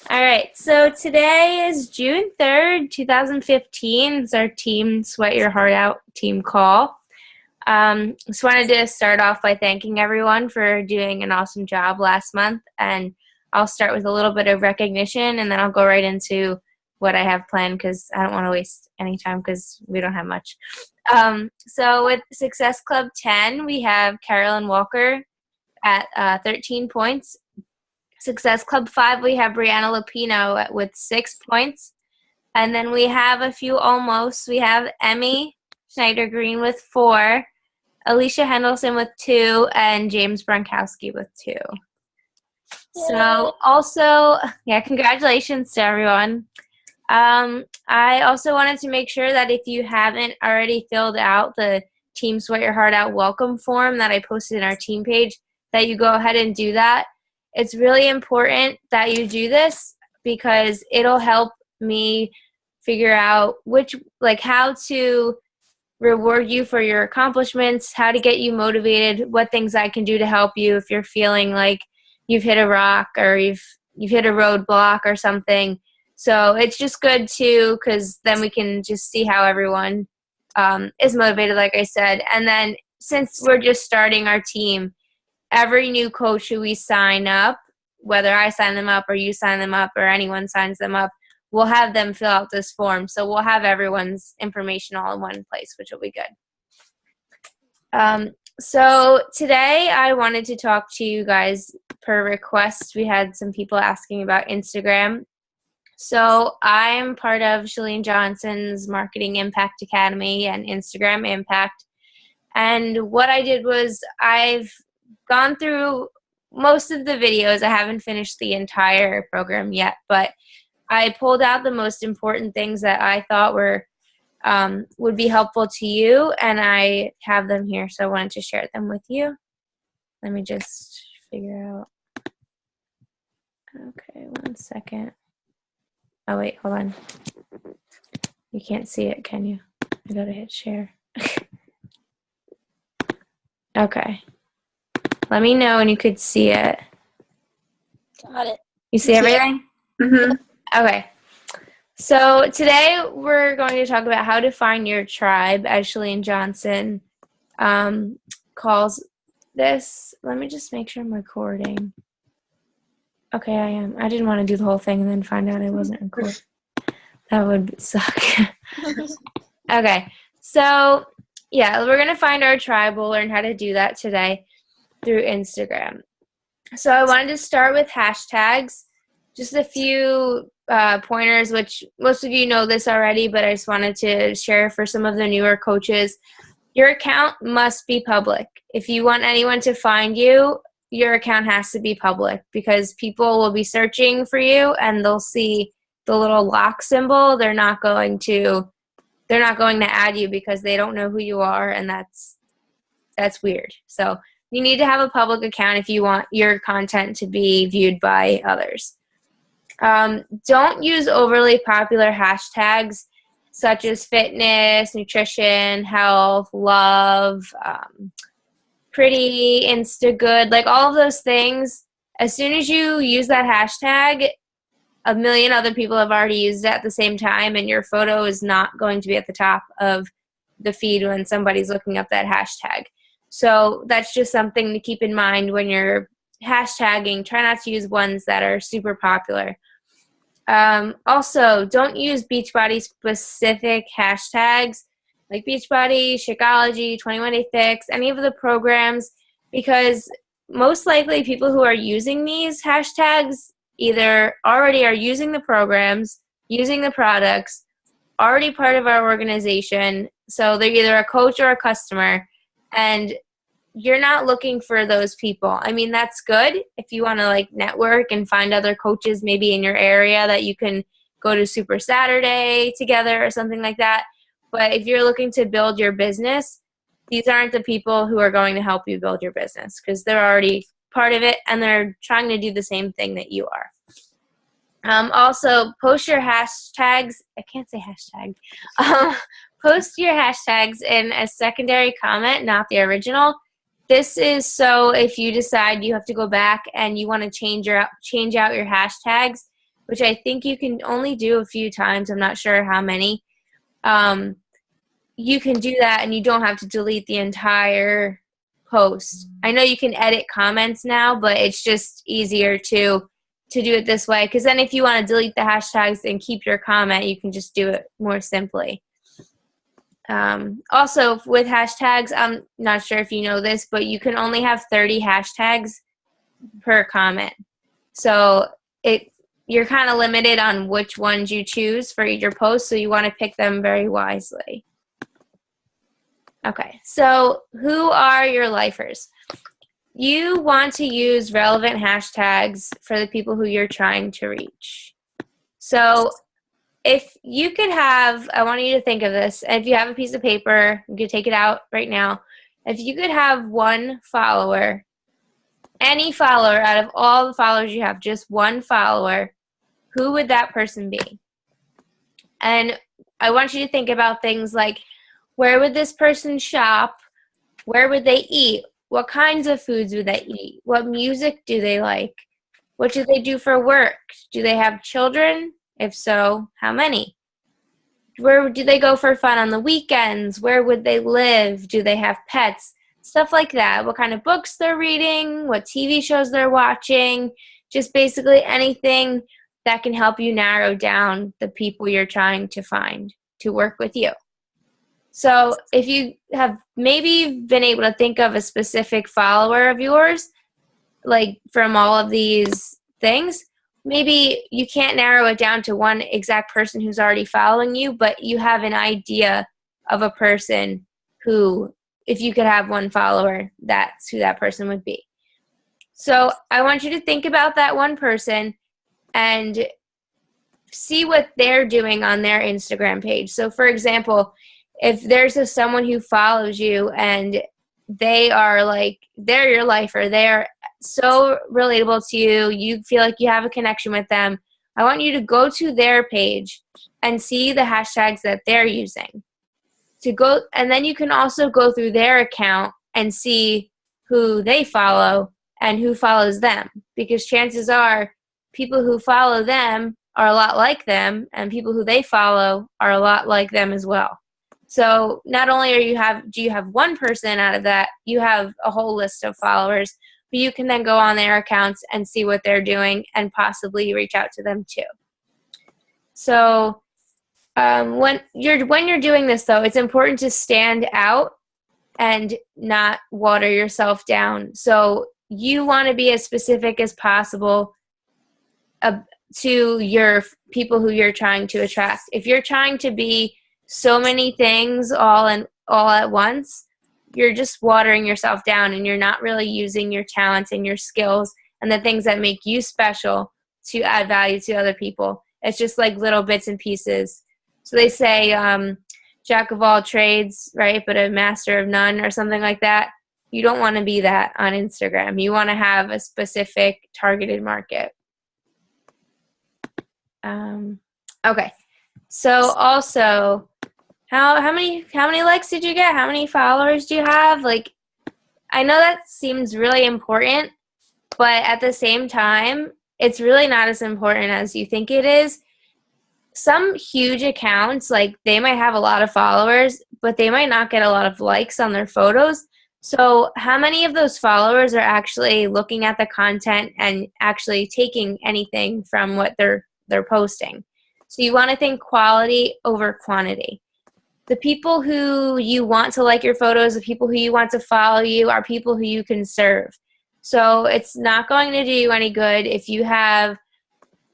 All right, so today is June 3rd, 2015. It's our team Sweat Your Heart Out team call. Just wanted to start off by thanking everyone for doing an awesome job last month, and I'll start with a little bit of recognition, and then I'll go right into what I have planned because I don't want to waste any time because we don't have much. So with Success Club 10, we have Carolyn Walker at 13 points. Success Club 5, we have Brianna Lupino with 6 points. And then we have a few almost. We have Emmy Schneider-Green with 4, Alicia Hendelson with 2, and James Bronkowski with 2. So also, congratulations to everyone. I also wanted to make sure that if you haven't already filled out the Team Sweat Your Heart Out welcome form that I posted in our team page, that you go ahead and do that. It's really important that you do this because it'll help me figure out how to reward you for your accomplishments, how to get you motivated, what things I can do to help you if you're feeling like you've hit a rock or you've hit a roadblock or something. So it's just good too because then we can just see how everyone is motivated, like I said. And then since we're just starting our team, every new coach who we sign up, whether I sign them up or you sign them up or anyone signs them up, we'll have them fill out this form. So we'll have everyone's information all in one place, which will be good. So today I wanted to talk to you guys per request. We had some people asking about Instagram. So I'm part of Shalene Johnson's Marketing Impact Academy and Instagram Impact. And what I did was I've gone through most of the videos. I haven't finished the entire program yet, but I pulled out the most important things that I thought were would be helpful to you, and I have them here, so I wanted to share them with you. Let me just figure out. Okay, 1 second. Oh, wait, hold on. You can't see it, can you? I gotta hit share. Okay. Let me know when you could see it. Got it. You see everything? Mm-hmm. Okay. So today we're going to talk about how to find your tribe, as Shalene Johnson calls this. Let me just make sure I'm recording. Okay, I am. I didn't want to do the whole thing and then find out I wasn't recording. That would suck. Okay. So, yeah, we're going to find our tribe. We'll learn how to do that today through Instagram. So I wanted to start with hashtags. Just a few pointers, which most of you know this already, but I just wanted to share for some of the newer coaches. Your account must be public. If you want anyone to find you, your account has to be public because people will be searching for you and they'll see the little lock symbol. They're not going to add you because they don't know who you are, and that's weird. So you need to have a public account if you want your content to be viewed by others. Don't use overly popular hashtags such as fitness, nutrition, health, love, pretty, insta good, like all of those things. As soon as you use that hashtag, a million other people have already used it at the same time, and your photo is not going to be at the top of the feed when somebody's looking up that hashtag. So that's just something to keep in mind when you're hashtagging. Try not to use ones that are super popular. Also, don't use Beachbody specific hashtags like Beachbody, Shakeology, 21 Day Fix, any of the programs, because most likely people who are using these hashtags either already are using the programs, using the products, already part of our organization. So they're either a coach or a customer, and you're not looking for those people. I mean, that's good if you want to network and find other coaches maybe in your area that you can go to Super Saturday together or something like that. But if you're looking to build your business, these aren't the people who are going to help you build your business because they're already part of it and they're trying to do the same thing that you are. Also, post your hashtags. I can't say hashtag. Post your hashtags in a secondary comment, not the original. This is so if you decide you have to go back and you want to change out your hashtags, which I think you can only do a few times. I'm not sure how many. You can do that and you don't have to delete the entire post. I know you can edit comments now, but it's just easier to do it this way, because then if you want to delete the hashtags and keep your comment, you can just do it more simply. Also, with hashtags, I'm not sure if you know this, but you can only have 30 hashtags per comment. So you're kind of limited on which ones you choose for your post, so you want to pick them very wisely. Okay, so who are your lifers? You want to use relevant hashtags for the people who you're trying to reach. So if you could have, I want you to think of this, and if you have a piece of paper, you could take it out right now. If you could have one follower, any follower out of all the followers you have, just one follower, who would that person be? And I want you to think about things like, where would this person shop? Where would they eat? What kinds of foods would they eat? What music do they like? What do they do for work? Do they have children? If so, how many? Where do they go for fun on the weekends? Where would they live? Do they have pets? Stuff like that. What kind of books they're reading? What TV shows they're watching? Just basically anything that can help you narrow down the people you're trying to find to work with you. So if you have maybe been able to think of a specific follower of yours, like from all of these things, maybe you can't narrow it down to one exact person who's already following you, but you have an idea of a person who, if you could have one follower, that's who that person would be. So I want you to think about that one person and see what they're doing on their Instagram page. So for example, if there's someone who follows you and they're your lifer, they're so relatable to you, you feel like you have a connection with them, I want you to go to their page and see the hashtags that they're using. And then you can also go through their account and see who they follow and who follows them, because chances are people who follow them are a lot like them, and people who they follow are a lot like them as well. So not only do you have one person out of that, you have a whole list of followers, but you can then go on their accounts and see what they're doing and possibly reach out to them too. So when you're doing this, though, it's important to stand out and not water yourself down. So you want to be as specific as possible to your people who you're trying to attract. If you're trying to be so many things all at once, you're just watering yourself down and you're not really using your talents and your skills and the things that make you special to add value to other people. It's just like little bits and pieces. So they say jack of all trades, right, but a master of none, or something like that. You don't want to be that on Instagram. You want to have a specific targeted market. Okay. So also, how many likes did you get? How many followers do you have? Like, I know that seems really important, but at the same time, it's really not as important as you think it is. Some huge accounts, like, they might have a lot of followers, but they might not get a lot of likes on their photos. So how many of those followers are actually looking at the content and actually taking anything from what they're posting? So you want to think quality over quantity. The people who you want to like your photos, the people who you want to follow you, are people who you can serve. So it's not going to do you any good if you have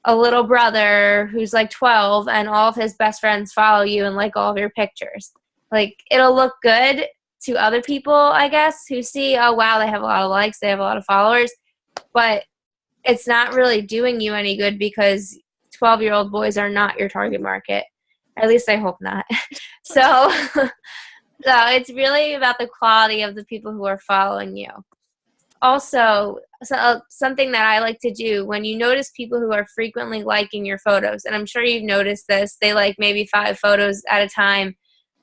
a little brother who's like 12 and all of his best friends follow you and like all of your pictures. Like, it'll look good to other people, I guess, who see, oh wow, they have a lot of likes, they have a lot of followers, but it's not really doing you any good because 12-year-old boys are not your target market. At least I hope not. So it's really about the quality of the people who are following you. Also, something that I like to do when you notice people who are frequently liking your photos, and I'm sure you've noticed this, they like maybe 5 photos at a time,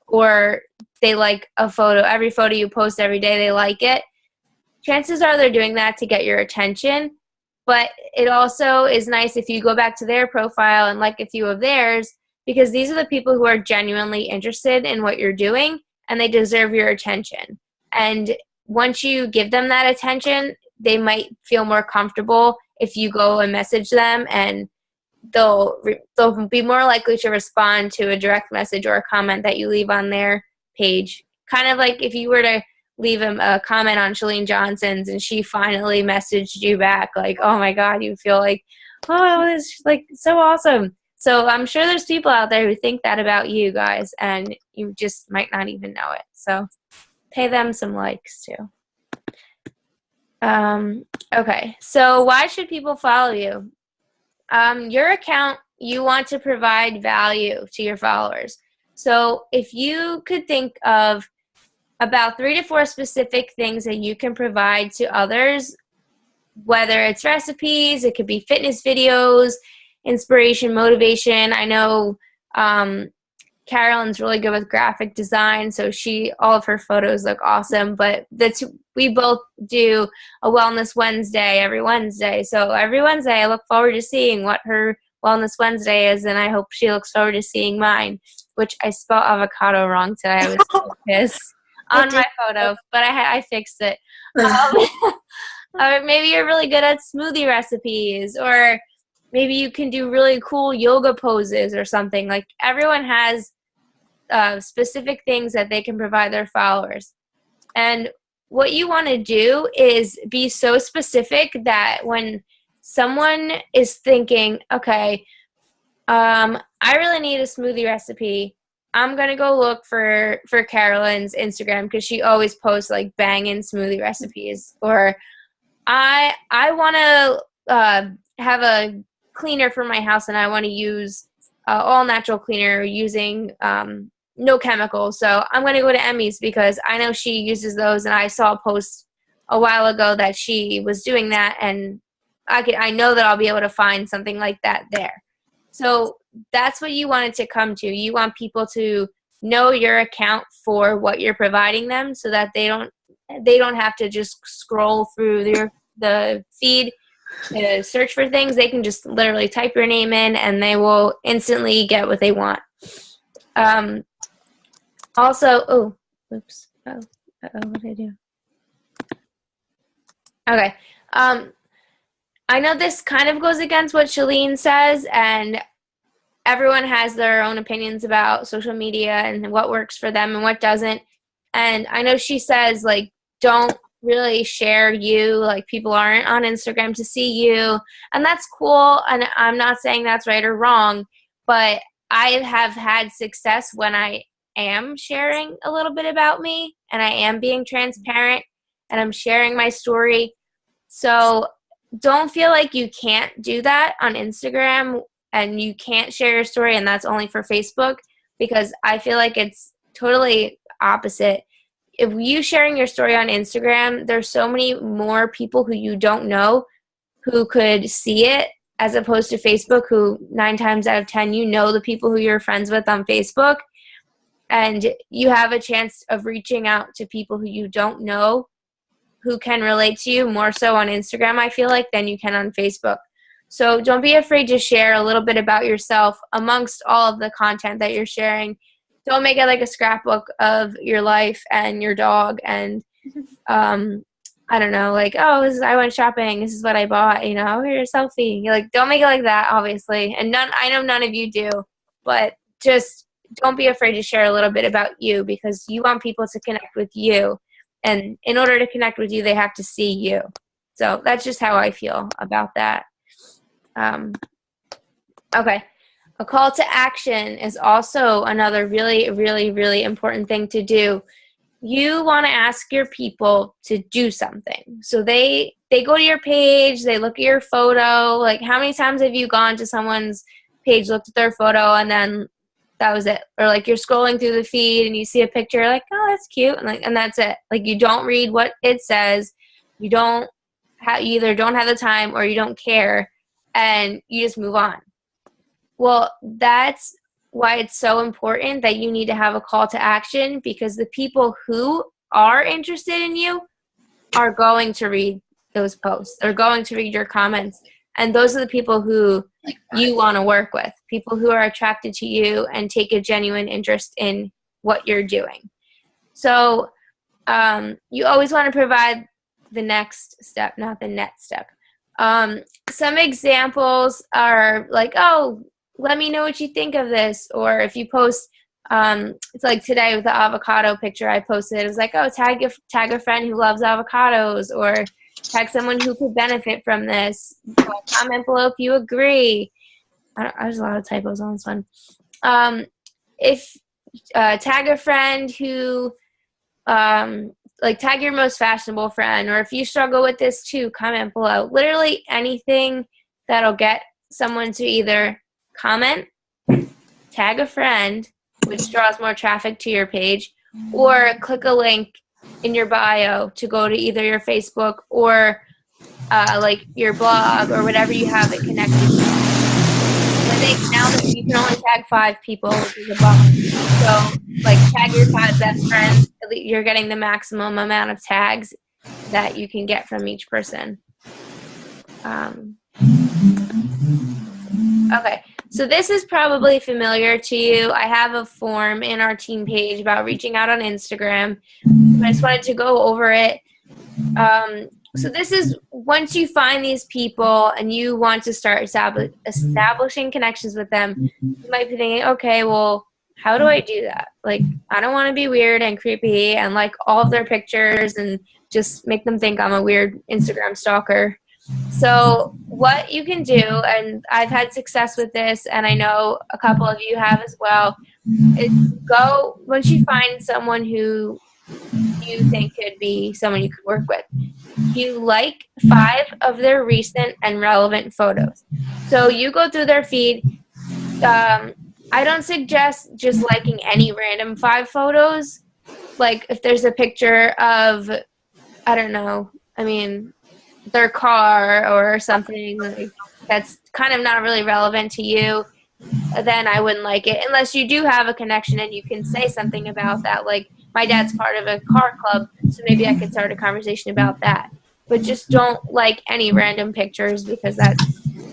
or they like a photo, every photo you post every day, they like it. Chances are they're doing that to get your attention. But it also is nice if you go back to their profile and like a few of theirs, because these are the people who are genuinely interested in what you're doing and they deserve your attention. And once you give them that attention, they might feel more comfortable if you go and message them, and they'll be more likely to respond to a direct message or a comment that you leave on their page. Kind of like if you were to leave a comment on Shalene Johnson's and she finally messaged you back, like, oh my God, you feel like, oh, it's like so awesome. So I'm sure there's people out there who think that about you guys, and you just might not even know it. So pay them some likes too. Okay, so why should people follow you? Your account, you want to provide value to your followers. So if you could think of about 3 to 4 specific things that you can provide to others, whether it's recipes, it could be fitness videos, inspiration, motivation. I know Carolyn's really good with graphic design, so all of her photos look awesome. But we both do a Wellness Wednesday every Wednesday. So every Wednesday, I look forward to seeing what her Wellness Wednesday is, and I hope she looks forward to seeing mine, which I spelled avocado wrong today. I was so pissed on my photo, but I fixed it. Or maybe you're really good at smoothie recipes, or maybe you can do really cool yoga poses or something. Like, everyone has specific things that they can provide their followers. And what you want to do is be so specific that when someone is thinking, okay, I really need a smoothie recipe, I'm going to go look for Carolyn's Instagram because she always posts like banging smoothie recipes. Or I want to have a cleaner for my house and I want to use all natural cleaner using no chemicals. So I'm going to go to Emmy's because I know she uses those, and I saw a post a while ago that she was doing that, and I know that I'll be able to find something like that there. So that's what you want it to come to. You want people to know your account for what you're providing them, so that they don't have to just scroll through the feed to search for things. They can just literally type your name in and they will instantly get what they want. Also, what did I do? Okay. I know this kind of goes against what Shalene says, and everyone has their own opinions about social media and what works for them and what doesn't. And I know she says, like, don't really share you, like, people aren't on Instagram to see you, and that's cool, and I'm not saying that's right or wrong, but I have had success when I am sharing a little bit about me and I am being transparent and I'm sharing my story. So don't feel like you can't do that on Instagram and you can't share your story and that's only for Facebook, because I feel like it's totally opposite. If you sharing your story on Instagram, there's so many more people who you don't know who could see it, as opposed to Facebook, who 9 times out of 10, you know the people who you're friends with on Facebook, and you have a chance of reaching out to people who you don't know who can relate to you more so on Instagram, I feel like, than you can on Facebook. So don't be afraid to share a little bit about yourself amongst all of the content that you're sharing. Don't make it like a scrapbook of your life and your dog and, I don't know, like, oh, I went shopping, this is what I bought, here's a selfie. You're like, don't make it like that, obviously. And I know none of you do, but just don't be afraid to share a little bit about you, because you want people to connect with you. And in order to connect with you, they have to see you. So that's just how I feel about that. Okay. A call to action is also another really, really, really important thing to do. You want to ask your people to do something. So they go to your page, they look at your photo. Like, how many times have you gone to someone's page, looked at their photo, and then that was it? Or like, you're scrolling through the feed and you see a picture, like, oh, that's cute, and that's it. Like, you don't read what it says. You either don't have the time or you don't care, and you just move on. Well, that's why it's so important that you need to have a call to action, because the people who are interested in you are going to read those posts. They're going to read your comments. And those are the people who you want to work with, people who are attracted to you and take a genuine interest in what you're doing. So you always want to provide the next step, not the next step. Some examples are like, oh, let me know what you think of this. Or if you post, it's like today with the avocado picture I posted, it was like, oh, tag a friend who loves avocados, or tag someone who could benefit from this. Comment below if you agree. There's a lot of typos on this one. If tag a friend who, like tag your most fashionable friend, or if you struggle with this too, comment below. Literally anything that'll get someone to either comment, tag a friend, which draws more traffic to your page, or click a link in your bio to go to either your Facebook or like your blog or whatever you have it connected to. I think now that you can only tag 5 people, which is a bummer. So, like, tag your 5 best friends. You're getting the maximum amount of tags that you can get from each person. Okay, so this is probably familiar to you. I have a form in our team page about reaching out on Instagram. I just wanted to go over it. So this is once you find these people and you want to start establishing connections with them, you might be thinking, okay, well, how do I do that? Like, I don't want to be weird and creepy and like all of their pictures and just make them think I'm a weird Instagram stalker. So what you can do, and I've had success with this, and I know a couple of you have as well, is go, once you find someone who you think could be someone you could work with, you like 5 of their recent and relevant photos. So you go through their feed. I don't suggest just liking any random 5 photos. Like if there's a picture of, I don't know, I mean, their car or something like that's kind of not really relevant to you, then I wouldn't like it, unless you do have a connection and you can say something about that. Like, my dad's part of a car club, so maybe I could start a conversation about that. But just don't like any random pictures, because that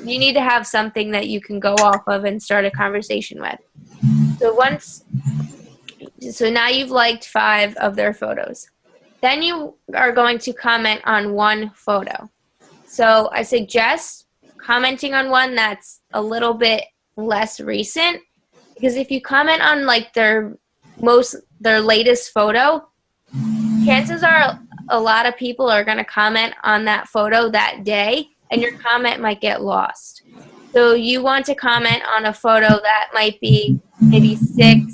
you need to have something that you can go off of and start a conversation with. So now you've liked 5 of their photos. Then you are going to comment on 1 photo. So I suggest commenting on one that's a little bit less recent, because if you comment on like their latest photo, chances are a lot of people are going to comment on that photo that day, and your comment might get lost. So you want to comment on a photo that might be maybe 6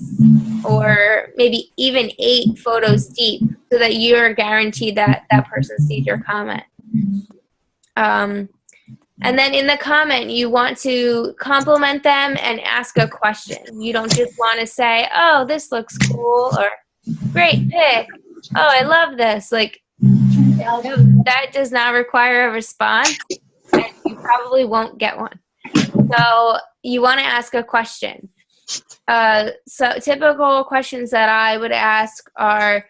or maybe even 8 photos deep, so that you're guaranteed that that person sees your comment. And then in the comment, you want to compliment them and ask a question. You don't just want to say, oh, this looks cool, or great pic. Oh, I love this. Like, that does not require a response, and you probably won't get one. So you want to ask a question. So typical questions that I would ask are,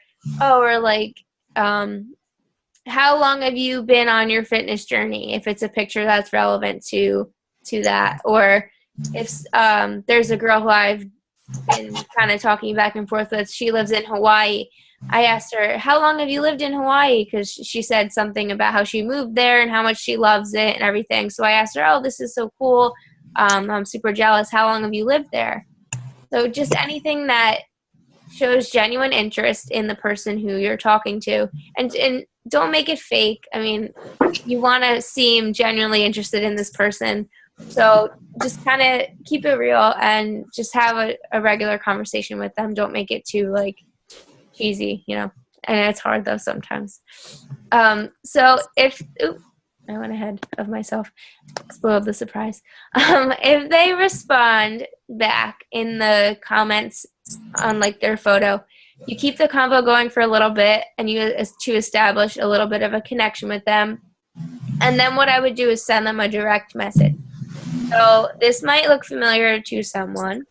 how long have you been on your fitness journey? If it's a picture that's relevant to that, or if there's a girl who I've been kind of talking back and forth with, she lives in Hawaii. I asked her, how long have you lived in Hawaii? Because she said something about how she moved there and how much she loves it and everything. So I asked her, oh, this is so cool. I'm super jealous. How long have you lived there? So just anything that shows genuine interest in the person who you're talking to, and don't make it fake. I mean, you want to seem genuinely interested in this person. So just kind of keep it real and just have a regular conversation with them. Don't make it too like cheesy, you know. And it's hard though sometimes. So if I went ahead of myself, spoiled the surprise. If they respond back in the comments on like their photo, you keep the convo going for a little bit, and to establish a little bit of a connection with them. And then what I would do is send them a direct message. So this might look familiar to someone.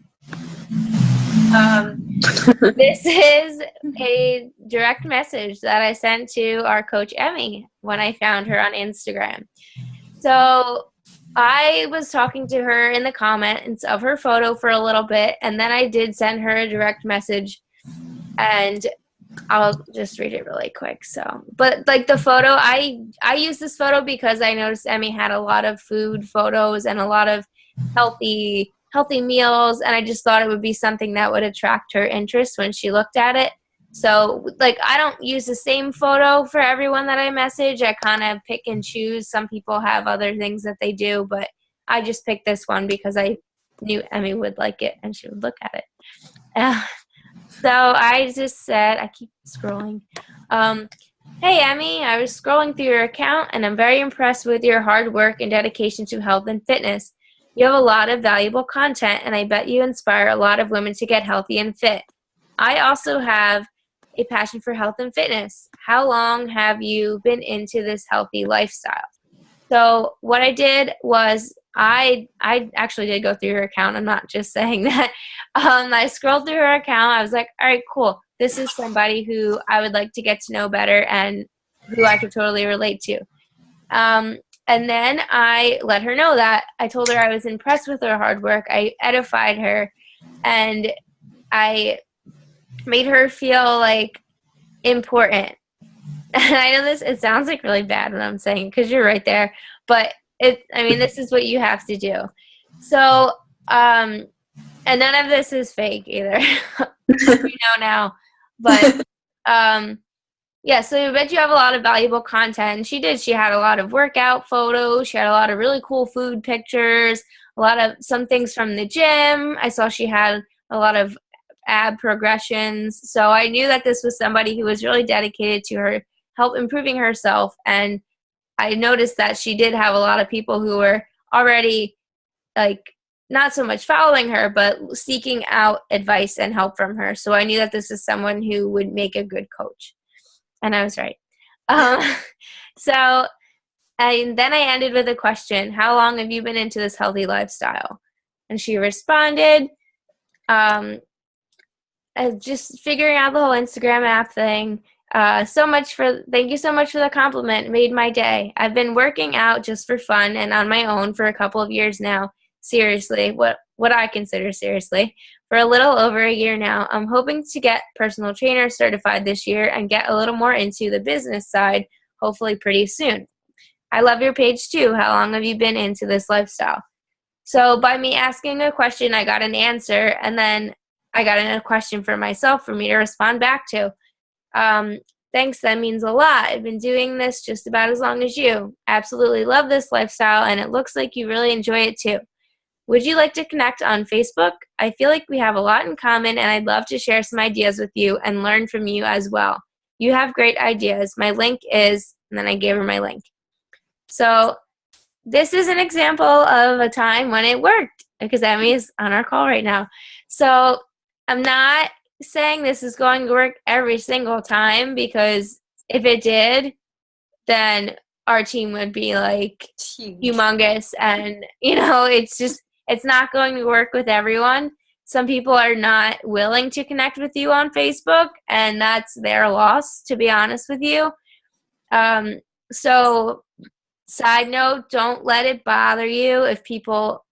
This is a direct message that I sent to our coach, Emmy, when I found her on Instagram. So I was talking to her in the comments of her photo for a little bit, and then I did send her a direct message, and I'll just read it really quick. So, but like the photo, I used this photo because I noticed Emmy had a lot of food photos and a lot of healthy meals, and I just thought it would be something that would attract her interest when she looked at it. So, like, I don't use the same photo for everyone that I message. I kind of pick and choose. Some people have other things that they do, but I just picked this one because I knew Emmy would like it and she would look at it. So I just said, I keep scrolling. Hey, Emmy, I was scrolling through your account, and I'm very impressed with your hard work and dedication to health and fitness. You have a lot of valuable content, and I bet you inspire a lot of women to get healthy and fit. I also have a passion for health and fitness. How long have you been into this healthy lifestyle? So what I did was I actually did go through her account. I'm not just saying that. I scrolled through her account. I was like, all right, cool. This is somebody who I would like to get to know better and who I could totally relate to. And then I let her know that. I told her I was impressed with her hard work. I edified her, and I made her feel like important. And I know it sounds like really bad when I'm saying it because you're right there, but this is what you have to do. So, and none of this is fake either, now. But, yeah, so I bet you have a lot of valuable content. She did. She had a lot of workout photos. She had a lot of really cool food pictures, some things from the gym. I saw she had a lot of ab progressions. So I knew that this was somebody who was really dedicated to her help improving herself. And I noticed that she did have a lot of people who were already like not so much following her, but seeking out advice and help from her. So I knew that this is someone who would make a good coach. And I was right. So, and then I ended with a question: how long have you been into this healthy lifestyle? And she responded, just figuring out the whole Instagram app thing. Thank you so much for the compliment. It made my day. I've been working out just for fun and on my own for a couple of years now. Seriously, what I consider seriously, for a little over a year now. I'm hoping to get personal trainer certified this year and get a little more into the business side, hopefully pretty soon. I love your page too. How long have you been into this lifestyle? So by me asking a question, I got an answer, and then I got a question for myself for me to respond back to. Thanks, that means a lot. I've been doing this just about as long as you. Absolutely love this lifestyle, and it looks like you really enjoy it too. Would you like to connect on Facebook? I feel like we have a lot in common, and I'd love to share some ideas with you and learn from you as well. You have great ideas. My link is, and then I gave her my link. So this is an example of a time when it worked, because Emmy is on our call right now. So I'm not saying this is going to work every single time, because if it did, then our team would be like humongous, and it's not going to work with everyone. Some people are not willing to connect with you on Facebook, and that's their loss, to be honest with you. So side note, don't let it bother you if people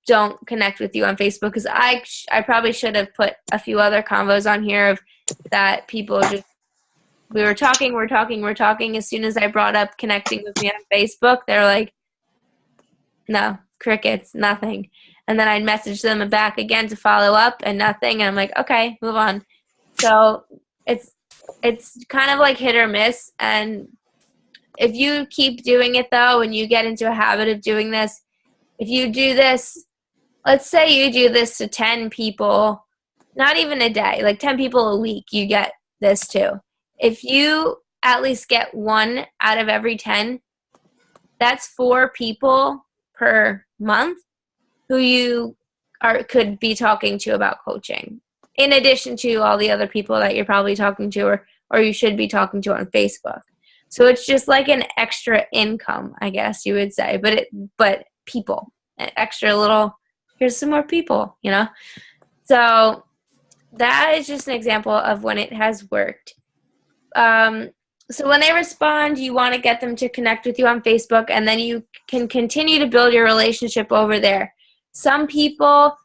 don't connect with you on Facebook, because I probably should have put a few other convos on here of that people just, we're talking. As soon as I brought up connecting with me on Facebook, they're like, no, crickets, nothing. And then I'd message them back again to follow up, and nothing. And I'm like, okay, move on. So it's kind of like hit or miss. And if you keep doing it, though, and you get into a habit of doing this, if you do this, let's say you do this to 10 people, not even a day, like 10 people a week, you get this too. If you at least get one out of every 10, that's 4 people per month who you could be talking to about coaching, in addition to all the other people that you're probably talking to or you should be talking to on Facebook. So it's just like an extra income, I guess you would say, but people, an extra little, here's some more people, So that is just an example of when it has worked. So when they respond, you want to get them to connect with you on Facebook, and then you can continue to build your relationship over there. Some people,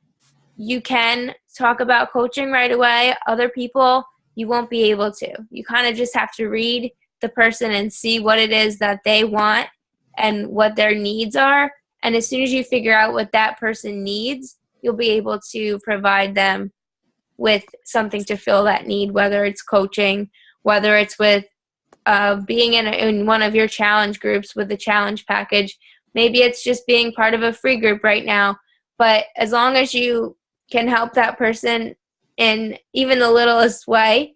you can talk about coaching right away. Other people, you won't be able to. You kind of just have to read the person and see what it is that they want and what their needs are. And as soon as you figure out what that person needs, you'll be able to provide them with something to fill that need, whether it's coaching, whether it's with being in one of your challenge groups with the challenge package. Maybe it's just being part of a free group right now. But as long as you can help that person in even the littlest way,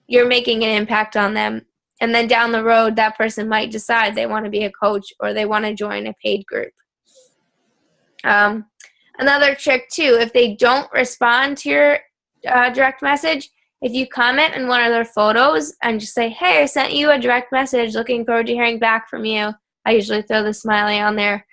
you're making an impact on them. And then down the road, that person might decide they want to be a coach or they want to join a paid group. Another trick, too, if they don't respond to your direct message, if you comment on one of their photos and just say, hey, I sent you a direct message, looking forward to hearing back from you. I usually throw the smiley on there.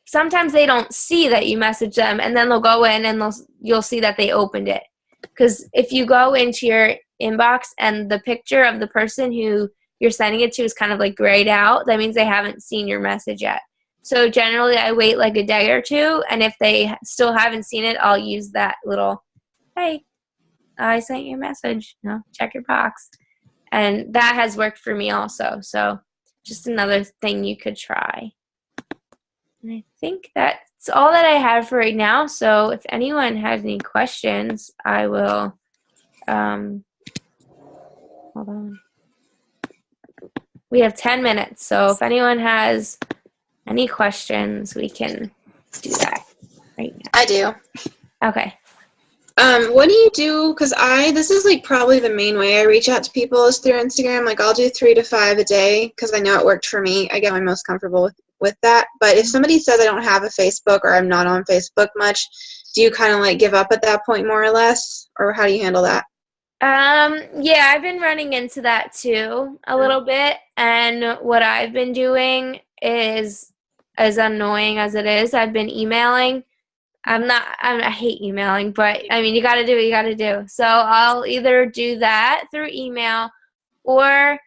Sometimes they don't see that you message them, and then they'll go in and you'll see that they opened it. Because if you go into your inbox and the picture of the person who you're sending it to is kind of like grayed out, that means they haven't seen your message yet. So generally I wait like a day or two, and if they still haven't seen it, I'll use that little, hey, I sent you a message, check your box. And that has worked for me also. So just another thing you could try. And I think that's all that I have for right now. So if anyone has any questions, I will, hold on. We have 10 minutes. So if anyone has any questions, we can do that right now. I do. Okay. What do you do? Because this is like probably the main way I reach out to people is through Instagram. Like I'll do 3 to 5 a day because I know it worked for me. I get my most comfortable with that. But if somebody says I don't have a Facebook or I'm not on Facebook much, do you kind of like give up at that point more or less? Or how do you handle that? Yeah, I've been running into that too a little bit. And what I've been doing is, as annoying as it is, I've been emailing. I hate emailing, but I mean, you got to do what you got to do. So I'll either do that through email, or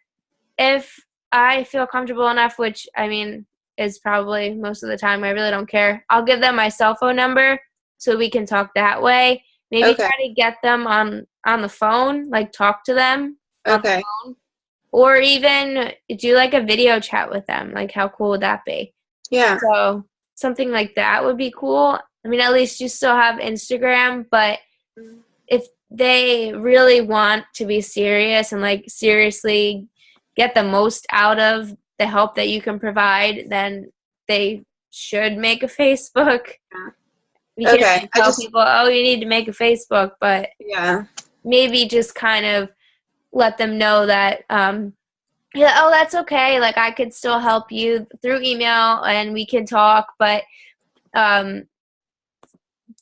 if I feel comfortable enough, which I mean is probably most of the time, I really don't care, I'll give them my cell phone number so we can talk that way. Maybe try to get them on the phone, like talk to them on the phone, or even do like a video chat with them. Like how cool would that be? Yeah. So something like that would be cool. I mean, at least you still have Instagram, but if they really want to be serious and like seriously get the most out of the help that you can provide, then they should make a Facebook. You can't tell people, oh, you need to make a Facebook, but maybe just kind of let them know that, oh, that's okay. Like I could still help you through email and we can talk, but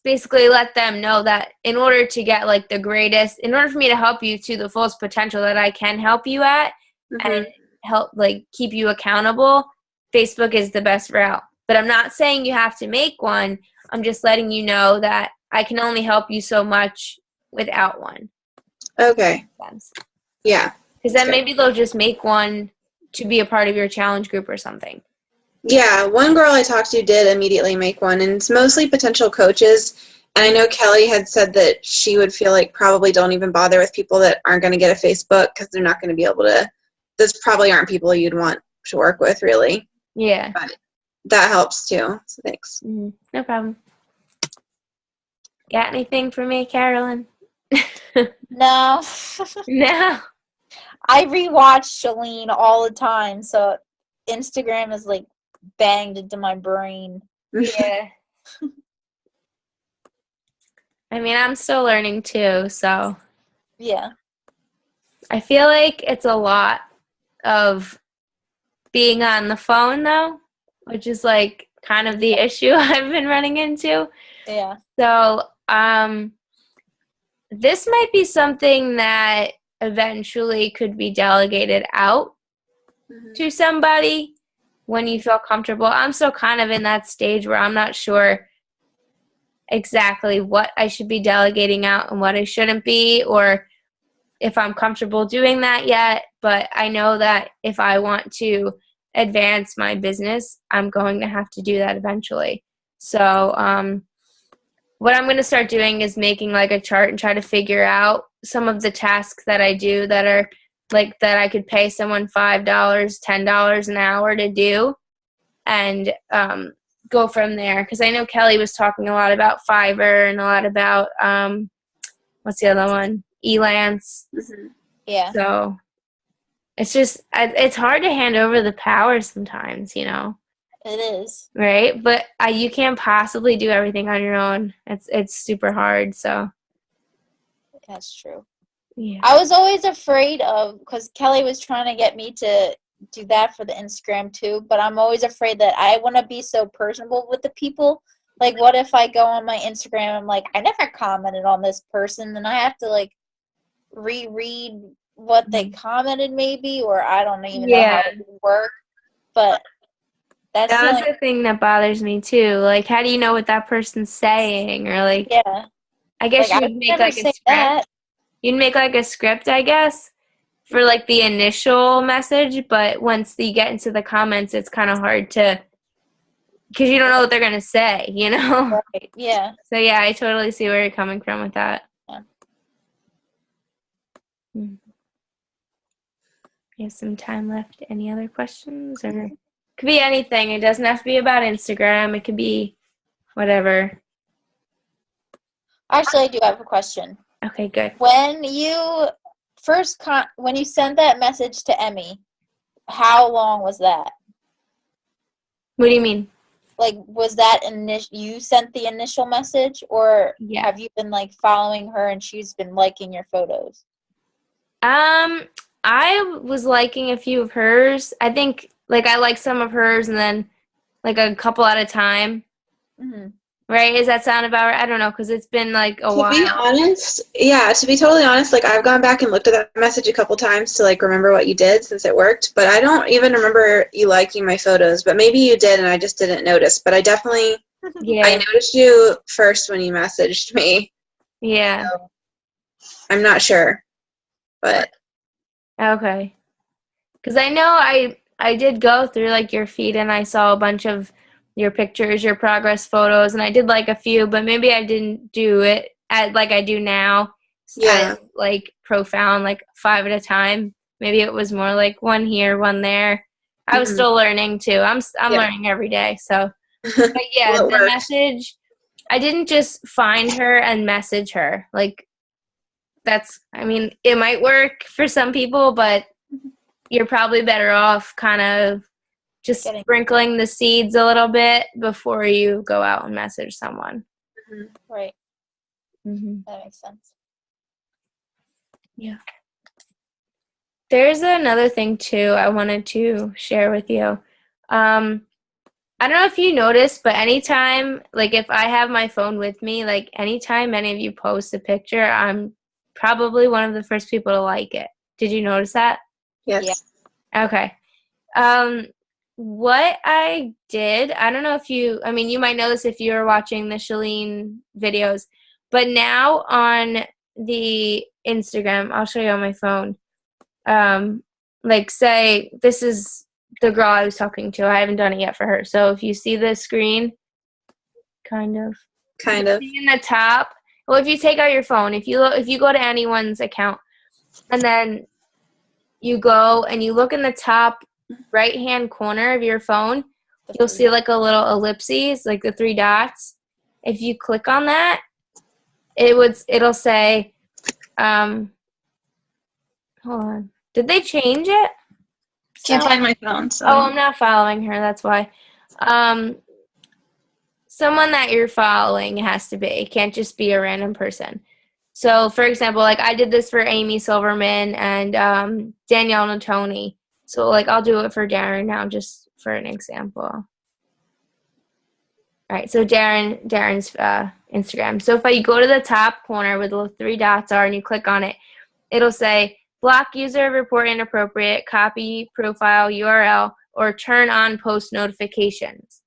basically let them know that in order to get like the greatest, in order for me to help you to the fullest potential that I can help you at and help like keep you accountable, Facebook is the best route. But I'm not saying you have to make one. I'm just letting you know that I can only help you so much without one. Okay. Yeah. Because then maybe they'll just make one to be a part of your challenge group or something. Yeah, one girl I talked to did immediately make one, and it's mostly potential coaches. And I know Kelly had said that she would feel like probably don't even bother with people that aren't going to get a Facebook because they're not going to be able to. Those probably aren't people you'd want to work with, really. Yeah. But that helps too. So thanks. No problem. Got anything for me, Carolyn? No. No. I rewatch Shalene all the time, so Instagram is like banged into my brain. Yeah. I mean, I'm still learning too, so. Yeah. I feel like it's a lot of being on the phone, though, which is like kind of the issue I've been running into. Yeah. So, this might be something that eventually could be delegated out to somebody when you feel comfortable. I'm still kind of in that stage where I'm not sure exactly what I should be delegating out and what I shouldn't be, or if I'm comfortable doing that yet. But I know that if I want to advance my business, I'm going to have to do that eventually. So what I'm going to start doing is making like a chart and try to figure out some of the tasks that I do that are like that I could pay someone $5, $10 an hour to do, and go from there. Because I know Kelly was talking a lot about Fiverr and a lot about what's the other one? Elance. Mm-hmm. Yeah. So it's hard to hand over the power sometimes, you know. It is. Right? But you can't possibly do everything on your own. It's super hard. So That's true. yeah. I was always afraid of, because Kelly was trying to get me to do that for the Instagram too, but I'm always afraid that I want to be so personable with the people. Like, what if I go on my Instagram and I'm like, I never commented on this person, and I have to like reread what they commented maybe, or I don't even know how it would work. But that's the thing that bothers me too. Like, how do you know what that person's saying? Or like, yeah. I guess Like, you I would would make never like a say script. that. You'd make like a script, I guess, for like the initial message, but once you get into the comments, it's kind of hard to, because you don't know what they're gonna say, you know. Right. Yeah. So yeah, I totally see where you're coming from with that. Yeah. You have some time left. Any other questions? Or could be anything. It doesn't have to be about Instagram. It could be whatever. Actually, I do have a question. Okay, good. When you when you sent that message to Emmy, how long was that? What do you mean? Like, was that you sent the initial message, or Yeah. have you been like following her and she's been liking your photos? I was liking a few of hers. I think like I like some of hers and then like a couple at a time. Mm-hmm. Right? Does that sound about right? I don't know, because it's been like a while. To be honest, yeah, to be totally honest, like I've gone back and looked at that message a couple times to like remember what you did since it worked, but I don't even remember you liking my photos, but maybe you did and I just didn't notice. But I definitely, Yeah. I noticed you first when you messaged me. Yeah. So I'm not sure, but. Okay. Because I know I did go through like your feed and I saw a bunch of your pictures, your progress photos, and I did like a few, but maybe I didn't do it like I do now. Yeah. As, like profound, like 5 at a time. Maybe it was more like one here, one there. I was still learning too. I'm learning every day. So, but yeah, Well, the message. I didn't just find her and message her. Like I mean, it might work for some people, but you're probably better off kind of just sprinkling the seeds a little bit before you go out and message someone. Right. Mm-hmm. That makes sense. Yeah. There's another thing too I wanted to share with you. I don't know if you noticed, but anytime, like if I have my phone with me, like anytime any of you post a picture, I'm probably one of the first people to like it. Did you notice that? Yes. Yeah. Okay. What I did, I don't know if you might know this if you were watching the Shalene videos, but now on the Instagram, I'll show you on my phone. Like say this is the girl I was talking to. I haven't done it yet for her. So if you see the screen, kind of in the top. Well, if you take out your phone, if you go to anyone's account, and then you go and you look in the top right-hand corner of your phone, you'll see like a little ellipses, like the 3 dots. If you click on that, it'll say, hold on. Did they change it? Can't find my phone. So. Oh, I'm not following her. That's why. Someone that you're following has to be. It can't just be a random person. So, for example, like I did this for Amy Silverman and Danielle Natoni. So, like, I'll do it for Darren now just for an example. All right, so Darren's Instagram. So if you go to the top corner where the 3 dots are and you click on it, it'll say block user, report inappropriate, copy profile URL, or turn on post notifications.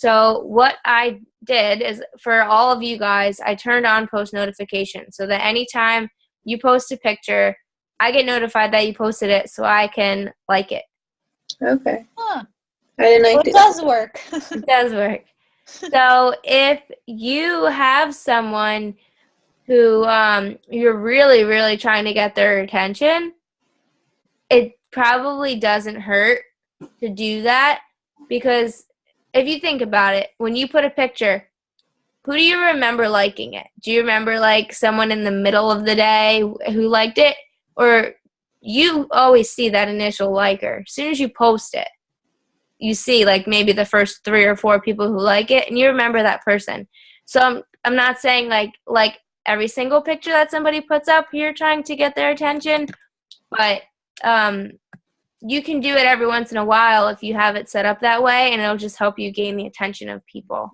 So what I did is for all of you guys, I turned on post notifications so that anytime you post a picture, I get notified that you posted it so I can like it. Okay. Huh. I didn't Well, like it does work. It does work. So if you have someone who you're really, really trying to get their attention, it probably doesn't hurt to do that, because if you think about it, when you put a picture, who do you remember liking it? Do you remember like someone in the middle of the day who liked it? Or you always see that initial liker. As soon as you post it, you see like maybe the first 3 or 4 people who like it, and you remember that person. So I'm not saying like every single picture that somebody puts up, you're trying to get their attention, but you can do it every once in a while if you have it set up that way, and it'll just help you gain the attention of people,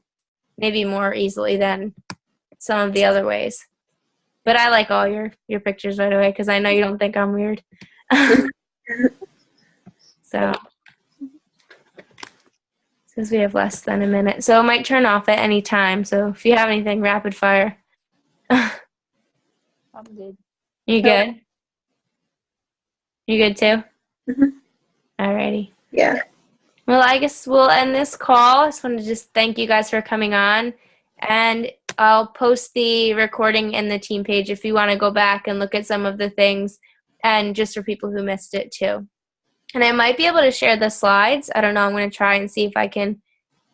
maybe more easily than some of the other ways. But I like all your pictures right away because I know you don't think I'm weird. So, since we have less than a minute, so it might turn off at any time. So if you have anything, rapid fire. I'm good. You good? You good too? Mhm. Alrighty. Yeah. Well, I guess we'll end this call. I just wanted to just thank you guys for coming on. And I'll post the recording in the team page if you want to go back and look at some of the things, and just for people who missed it too. And I might be able to share the slides. I don't know. I'm going to try and see if I can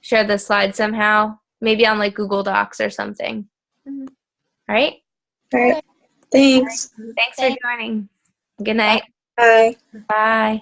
share the slides somehow, maybe on like Google Docs or something. Mhm. All right? All right. Thanks. Thanks for joining. Good night. Bye. Bye.